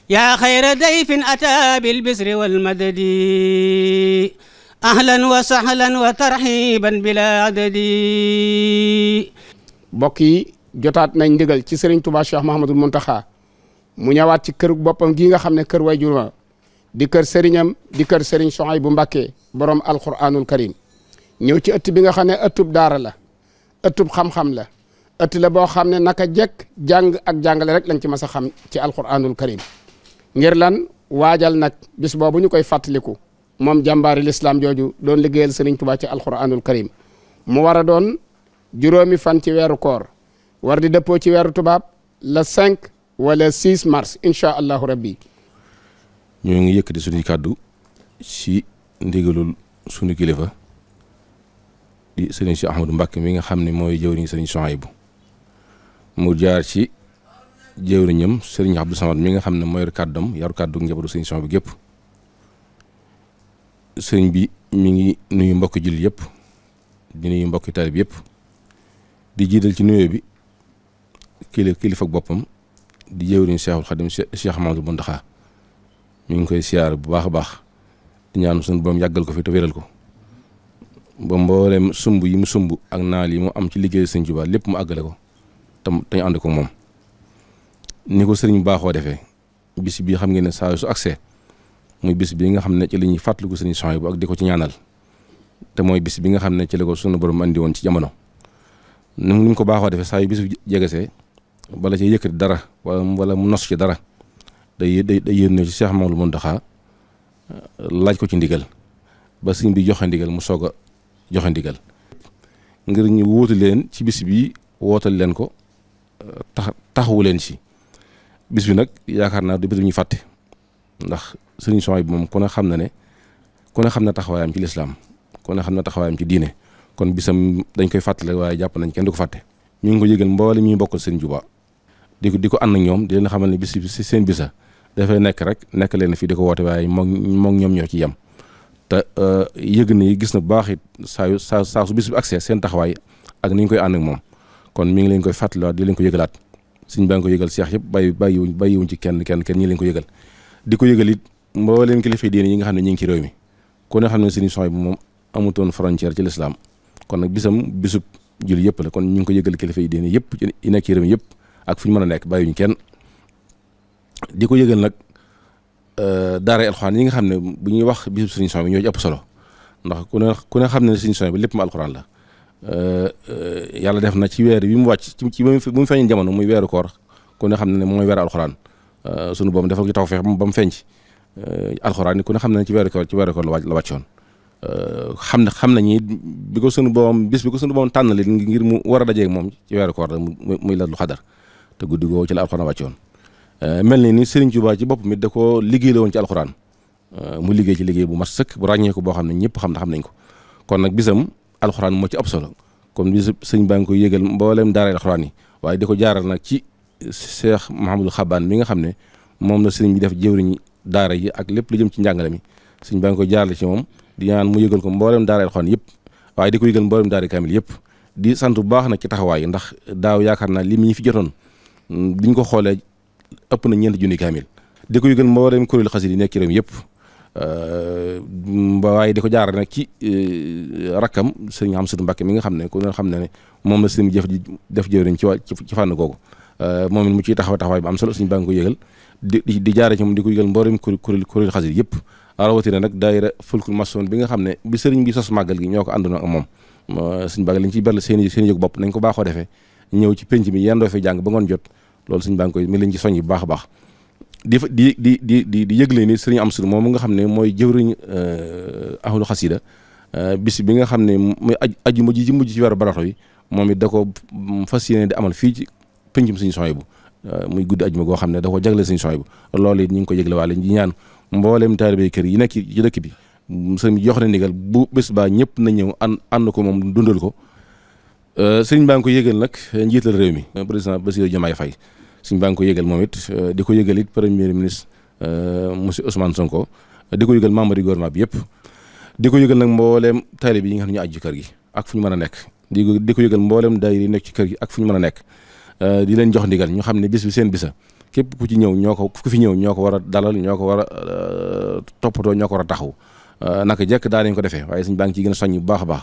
yaa xayra dayfin ataa bil bisri wal madadi ahlan wa sahlan wa tarhiban bila adadi. mbokk yi jotaat nañ ndigal ci Serigne Touba Cheikh Mouhamadoul Mountakha mu ñëwaat ci kër boppam gii nga xam ne kër wayjur di kër sëriñam di kër Serigne Souhaïbou Mbacké borom alquranul karim ñëw ci ëtt bi nga xam ne ëttub daara la ëttub xam-xam la ëtt la boo xam ne naka jekk jàng ak jàngale rek lañ ci mas a xam ci alquranul karim ngir lan waajal nag bis boobu ñu koy fàttaliku moom jàmbaari l'islam jooju doon liggéeyal Serigne Touba ci alquranul karim mu war a doon juróomi fan ci weeru koor war di dëppoo ci weeru tubaab le 5 wala 6 mars incha allahu rabbi. ñoo ngi yëkkati suñuy kàddu ci ndigalul suñu kilifa di sëriñ si Ahmadou Mbacké mi nga xam ne mooy jëwriñ sëriñ Souhaïbou mu jaar ci jëwriñam sëriñ Abdou Samad mi nga xam ne mooy kàddam yaru kàddu njabootu sëriñ Souhaïbou gépp sëriñ bi mi ngi nuyu mbokki jullit yëpp di nuyu mbokki taalib yëpp di jiital ci nuyoo bi kilifa ak boppam di jëwriñ Cheikhul Khadim Cheikh Mouhamadoul Mountakha mi ngi koy siyaar bu baax a baax di ñaan suñu boom yàggal ko fi te wéral ko ba mboolem sumb yi mu sumb ak naal yi mu am ci liggéey sëñ Tuubaa lépp mu àggale ko tam te ñu ànd ko moom ni ko sëriñ baaxoo defee bis bii xam ngeen ne saa su accès muy bis bi nga xam ne ci li ñuy fàttaliku sëriñ Souhaïbou ak di ko ci ñaanal te mooy bis bi nga xam ne ci la ko sunu borom andi woon ci jamono ni mu ko baaxoo defee saa yu bis bi jegesee bala ci yëkkati dara wala mu nos ci dara day yéen ci Cheikh Mouhamadoul Mountakha laaj ko ci ndigal ba sëñ bi joxe ndigal mu soog a joxe ndigal ngir ñu wóotu leen ci bis bi wootal leen ko taxawu leen ci bis bi nag yaakaar naa du bis bi ñuy fàtte ndax sëriñ Souhaïbou moom ku ne xam na taxawaayam ci lislaam ku ne xam na taxawaayam ci diine kon bisam dañ koy fàttale waaye jàpp nañ kenn du ko fàtte mi ngi ko yëgal mboole mi ñu bokkal sëriñ Tuubaa di ko ànd ak ñoom di leen xamal ne bis si seen bisa dafay nekk leen fii di ko woote waaye moom ñoom ñoo ci yem te yëg ni gis na bu baax it saa su bis bi accès seen taxawaay ak ni ñu koy ànd ak moom kon mi ngi leen koy fàttaliwaat di leen ko yëgalaat suñ baa ngi ko yëgal seex yëpp bàyyiwuñ ci kenn ñi leen ko yëgal di ko yëgal it mbooleem kilifa diine yi nga xam ne ñu ngi ci réew mi ku ne xam ne sëriñ Souhaïbou moom amutoon frontière ci lislaam kon nag bisub jul yëpp la kon ñu ngi ko yëgal kilifa yi diine yëpp yi nekk ci réew mi yëpp ak fu ñu mën a nekk bàyyiwuñ kenn di ko yëgal nag daara alxuraan yi nga xam ne bu ñuy wax bisub sëriñ Souhaïbou ñoo ci ëpp solo ndax ku ne xam ne sëriñ Souhaïbou lépp ma alxuraan la yàlla def na ci weer bi mu wàcc ci bu mu feeñ jamono muy weeru koor ku ne xam ne mooy weeru alxuraan sunu boobu defal ko tawfeex ba mu feeñ ci alxuraan ni ku ne xam ne ci weeru koor la wàccoon xam nañu bi ko sunu boom tànnali ngir mu war a dajeeg moom ci weeru koor la muy Laylatul Qadr te guddi googu ci la alxuraan wàccoon mel ni Serigne Touba ci boppam it da ko liggéey la woon ci alxuraan mu liggéey ci liggéey bu mat sëkk bu ràññee ko boo xam ne ñëpp xam nañ ko kon nag bisam alxuraan moo ci ëpp solo comme bis sëñ baa ngi koy yëgal mbooleem daara alxuraan yi waaye di ko jaaral nag ci Cheikh Mouhamadoul Xabaan mi nga xam ne moom la sëriñ bi def jëwriñ daara yi ak lépp lu jëm ci njàngale mi sëñ baa ngi koy jaarale ci moom di ñaan mu yëgal ko mbooleem daara alxuraan yëpp waaye di ko yëgal mbooleem daara kaamil yëpp di sant bu baax nag ci taxawaay yi ndax daaw yaakaar naa li mi fi jotoon biñ ko xoolee ëpp na 4 junni kaamil di ko yëgal mbooleem kuréel xasida yi nekk ci réew mi yëpp waaye di ko jaar nag ci rakkam sëriñ Amsatu Mbàkke mi nga xam ne ku ne xam ne moom la sëriñ def jëwriñ ci fànn googu moom it mu ciy taxawaay bu am solo suñu baa ngi ko yëgal di jaare ci moom di ko yëgal mboolem kuréel xasida yëpp rawatina nag daayira fulkul masoon bi nga xam ne bi sëriñ bi sos màggal gi ñoo ko àndoon ak moom suñu bàgg lañ ciy berle seen yëg bopp nañ ko baaxoo defee ñëw ci penc mi yendoo fi jàng ba ngoon jot loolu suñu baa ngi koy mi lañ ci soññ bu baax a baax di yëgle ni sëriñ Amsatu moom nga xam ne mooy jëwriñ ahlu xasida bis bi nga xam ne mooy ajjuma ji ci mujj ci weeru baraxlu yi moom it da ko fas yéene di amal fii ci pencum sëriñ Souhaïbou muy guddi ajjuma goo xam ne da ko jagle sëriñ Souhaïbou loolu it ñu ngi ko yëgle waale ñi ñaan mbooleem taalibe kër yi nekk ci dëkk bi sëriñ bi jox na ndigal bu bés baa ñëpp na ñëw ànd ko moom dundal ko sëriñ baa ngi ko yëgal nag njiital réew mi président Bassirou Diomaye Faye sëriñ baa ngi ko yëgal moom it di ko yëgal it premier ministre monsieur Ousmane Sonko di ko yëgal membre du gouvernement bi yëpp di ko yëgal nag mbooleem taalibe yi nga xam ne ñu aju ci kër gi ak fu ñu mën a nekk di ko yëgal mbooleem daayira yi nekk ci kër gi ak fu ñu mën a nekk di leen jox ndigal ñu xam ne bis bi seen bisa képp ku ci ñëw ku fi ñëw ñoo ko war a dalal ñoo ko war a toppatoo ñoo ko war a taxaw naka jekk daa nañ ko defee waaye suñ baa ngi ciy gën a soññ bu baax a baax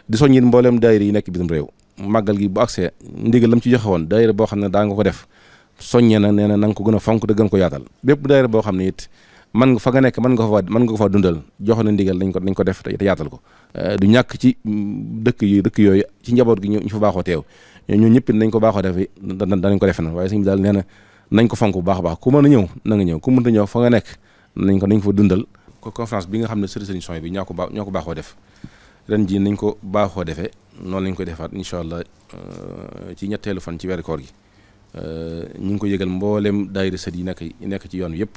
di soññit mbooleem daayira yi nekk bitim réew màggal gi bu accès ndigal lam ci joxe woon daayira boo xam ne daa nga ko def soññe na nee na nga ko gën a fonk te gën ko yaatal bépp daayira boo xam ne it man nga fa nga nekk mën nga ko fa dundal jox na ndigal nañ ko def te yaatal ko du ñàkk ci dëkk yooyu ci njaboot gi ñu fa baaxoo teew ñun ñëpp nañ ko baaxoo defe danañ ko defe na waaye suñu daal nee na nañ ko fonk bu baax a baax ku mën a ñëw na nga ñëw ku mënta ñëw fa nga nekk nañ ko fa dundal ko conférence bi nga xam ne sëriñ Soy bi ñoo ko baaxoo def ren jii nañ ko baaxoo defee noonu lañ koy defaat incha allah ci ñetteelu fan ci weeru koor gi ñu ngi ko yëgal mboolem daayira sët yi nekk ci yoon wi yëpp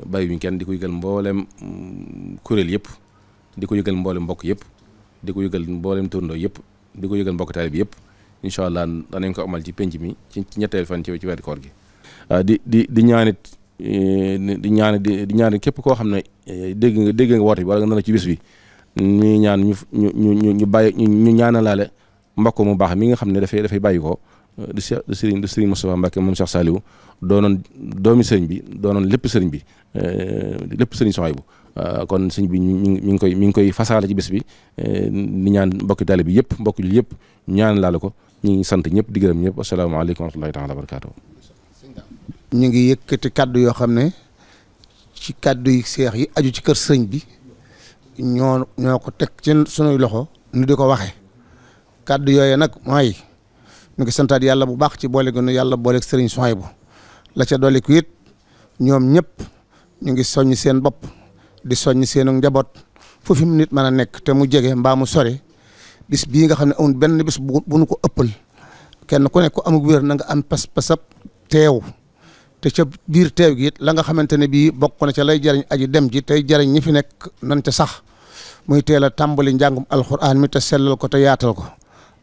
bàyyiwuñ kenn di ko yëgal mboolem kuréel yëpp di ko yëgal mboolem mbokk yëpp di ko yëgal mboolem turndoo yëpp di ko yëgal mbokk taalibe bi yëpp incha allah danañ ko amal ci penc mi ci ñetteelu fan ci weeru koor gi di ñaanit képp koo xam ne dégg nga woote bi wala nga nar ci bis bi ñu ñaan ñu bàyyi ñu ñaanalaale mbokk mu baax mi nga xam ne dafay bàyyi ko di sëriñ Moustapha Mbacke moom Cheikh Saliou doonoon doomi sëriñ bi doonoon lépp sëriñ bi lépp sëriñ Sohaybu kon sëriñ bi mi ngi koy fasaale ci bis bi di ñaan mbokki taalibe bi yëpp mbokki jul yëpp ñaanalaale ko ñu ngi sant ñëpp di gërëm ñëpp asalaamaaleykum wa rahmatullahi taala wa barakaatu. ñu ngi yëkkati kaddu yoo xam ne ci kaddu yi seex yi aju ci kër sëriñ bi ñoo ko teg ci sunuy loxo nu di ko waxe kaddu yooyu nag mooy ñu ngi santaat yàlla bu baax ci boole gu nu yàlla booleeg sëriñ Sohaybu la ca dolli ko it ñoom ñëpp ñu ngi soññ seen bopp di soññ seenu njaboot fu fi mu nit mën a nekk te mu jege mbaa mu sore bis bii nga xam ne amul benn bis bu nu ko ëppal kenn ku nekk ku amul wér na nga am pas-pasab teew te ca biir teew gi it la nga xamante ne bii bokk na ca lay jariñ aji dem ji tey jariñ ñi fi nekk nan ca sax muy teel a tàmbali njàngum alxuraan mi te sellal ko te yaatal ko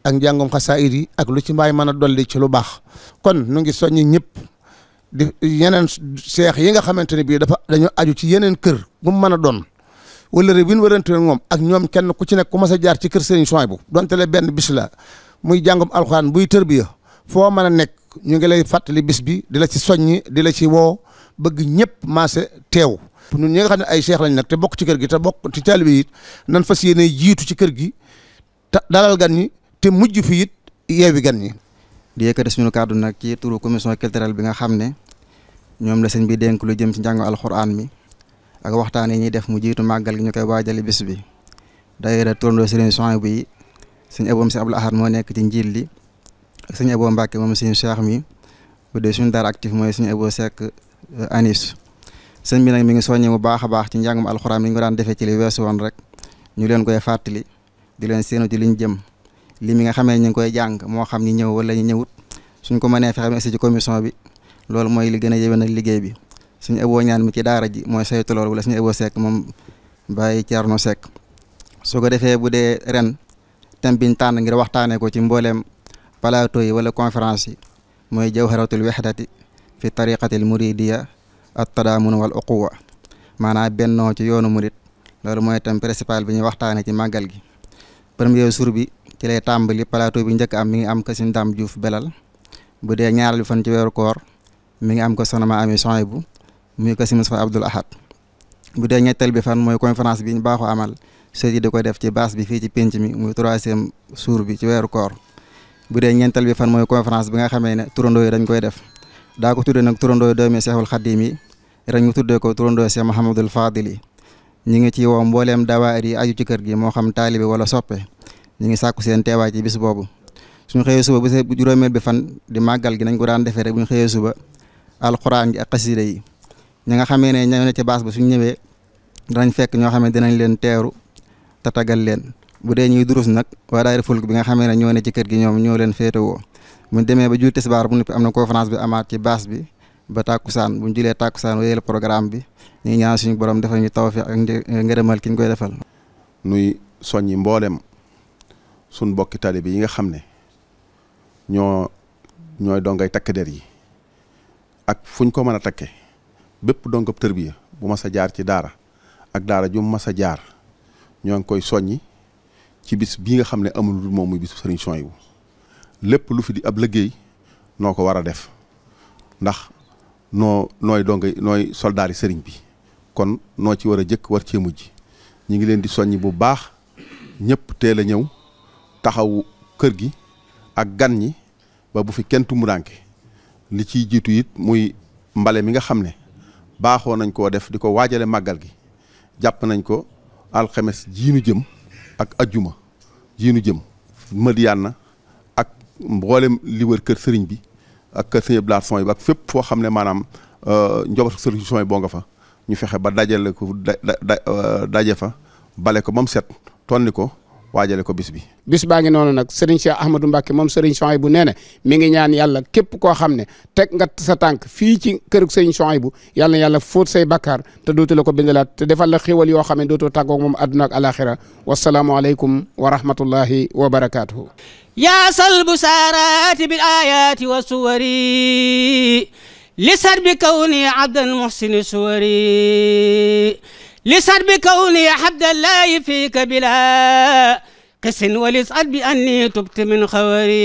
ak njàngum xasaayid yi ak lu ci mbaay mën a dolli ci lu baax kon nu ngi soññi ñëpp di yeneen seex yi nga xamante ne bii dañoo aju ci yeneen kër bu mu mën a doon wala rek bi ñu warante moom ak ñoom kenn ku ci nekk ku mas a jaar ci kër Serigne Sohaybu donte le benn bis la muy jàngum alxuraan buy tërbiya foo mën a nekk ñu ngi lay fàttali bis bi di la ci soññi di la ci woo bëgg ñëpp maase teew ñun ñi nga xam ne ay seex lañ nag te bokk ci kër gi te bokk ci taalibe yi it nan fas yéene jiitu ci kër gi te dalal gan ñi te mujj fi it yeewi gan ñi. di yëkkati suñu kàddu nag ci turu commission culturelle bi nga xam ne ñoom la sëñ bi dénk lu jëm ci njàngu alxuraan mi ak waxtaan yi ñuy def mu jiitu màggal gi ñu koy waajali bis bi daayira turandoo Serigne Sohaybu yi sëñ Abo si Abdul Ahad moo nekk ci njiit li ak sëñ Abo Mbacke moom sëñ Cheikh mi bu dee suñu daara actif mooy sëñ Abo Seck Anis sëñ bi nag mi ngi soññee bu baax a baax ci njàngum alxuraan mi ñu ko daan defee ci li weesu woon rek ñu leen koy fàttali di leen séenu ci liñ jëm li mi nga xamee ñu ngi koy jàng moo xam ñi ñëw wala ñu ñëwut suñ ko mënee fexe aussi ci commission bi loolu mooy li gën a yéwén ak liggéey bi suñu Abo ñaan mi ci daara ji mooy saytu loolu wala suñu Abo Seck moom Baye Thierno Seck su ko defee bu dee ren thème biñ tànn ngir waxtaanee ko ci mbooleem plateau yi wala conférence yi mooy jawharatul wahdati fi tariqatil muridiya at tadaamun wal uquwa maanaam bennoo ci yoonu murit loolu mooy thème principal bi ñuy waxtaanee ci màggal gi premier jour bi ci lay tàmbali plateau bi njëkk am mi ngi am ko Sëñ Dame Diouf Belal bu dee ñaareelu fan ci weeru koor mi ngi am ko Soxna Ami Sohaybu muy ko Sëñ Moustapha Abdoul Ahad bu dee ñetteel bi fan mooy conférence bi ñu baaxoo amal sëñ yi di ko def ci base bi fii ci pénc mi muy troisième jour bi ci weeru koor bu dee ñeenteel bi fan mooy conférence bi nga xamee ne turandoo yi dañ koy def daa ko tuddee nag turandoo doomi Seexul Xadiim yi ren ñu tuddee ko turandoo Seex Muhammadul Fadil yi ñu ngi ci woo mbooleem dawaayir yi aju ci kër gi moo xam taalibe wala soppe ñu ngi sàkku seen teewaay ci bis boobu suñu xëyee suba bu juróomeel bi fan di màggal gi nañ ko daan defee rek bu ñu xëyee suba alxuraan gi ak xasida yi ñi nga xamee ne ñëw na ci baas ba suñu ñëwee danañ fekk ñoo xam ne dinañ leen teeru tatagal leen bu dee ñuy durus nag waa daayira fulk bi nga xamee ne ñoo ne ci kër gi ñoom ñoo leen féetewoo buñ demee ba jul tisbaar bu noppi am na conférence bi amaat ci baas bi ba tàkkusaan buñ julee tàkkusaan wéyal programme bi ñu ngi ñaan suñu borom defal ñu tawfiq ak ngërëmal ki ñu koy defal. nuy soññi mboolem suñ bokki taalibe yi nga xam ne ñooy dongay takk der yi ak fuñ ko mën a takke bépp dongab tërbiya bu mas a jaar ci daara ak daara ju mas a jaar ñoo ngi koy soññi ci bis bii nga xam ne amul lu moom muy bisu Serigne Sohaybu lépp lu fi di ab liggéey noo ko war a def ndax nooy soldaari sëriñ bi kon noo ci war a jëkk war cee mujj ñi ngi leen di soññ bu baax ñëpp teel a ñëw taxawu kër gi ak gan ñi ba bu fi kenn tumuraanke li ciy jiitu it muy mbale mi nga xam ne baaxoo nañ koo def di ko waajale màggal gi jàpp nañ ko alxames jiinu jëm ak ajjuma jiinu jëm Madiyana ak mboolem li wër kër sëriñ bi ak kër sëriñ Abdou Lahad Son bi ak fépp foo xam ne maanaam njaboot sëriñ Son boo nga fa ñu fexe ba dajale ko daje fa bale ko ba mu set tonni ko waajale ko bis bi. bis baa ngi noonu nag Serigne Cheikh Ahmadou Mbacké moom Serigne Souhaïbou nee na mi ngi ñaan yàlla képp koo xam ne teg nga sa tànk fii ci kërug Serigne Souhaïbou yàlla na yàlla fóot say bakkaar te dootu la ko bindalaat te defal la xéwal yoo xam ne dootoo tàggoog moom àdduna ak alaxira wasalaamu aleykum wa rahmatullahi wa barakaatuhu. yaa salbu saaraati bil ayaati wa suwari lisat bi kawni abdan muhsini suwari lisat bi kawni abdallahi fiika bila قس ولسعد بأني تبت من خواري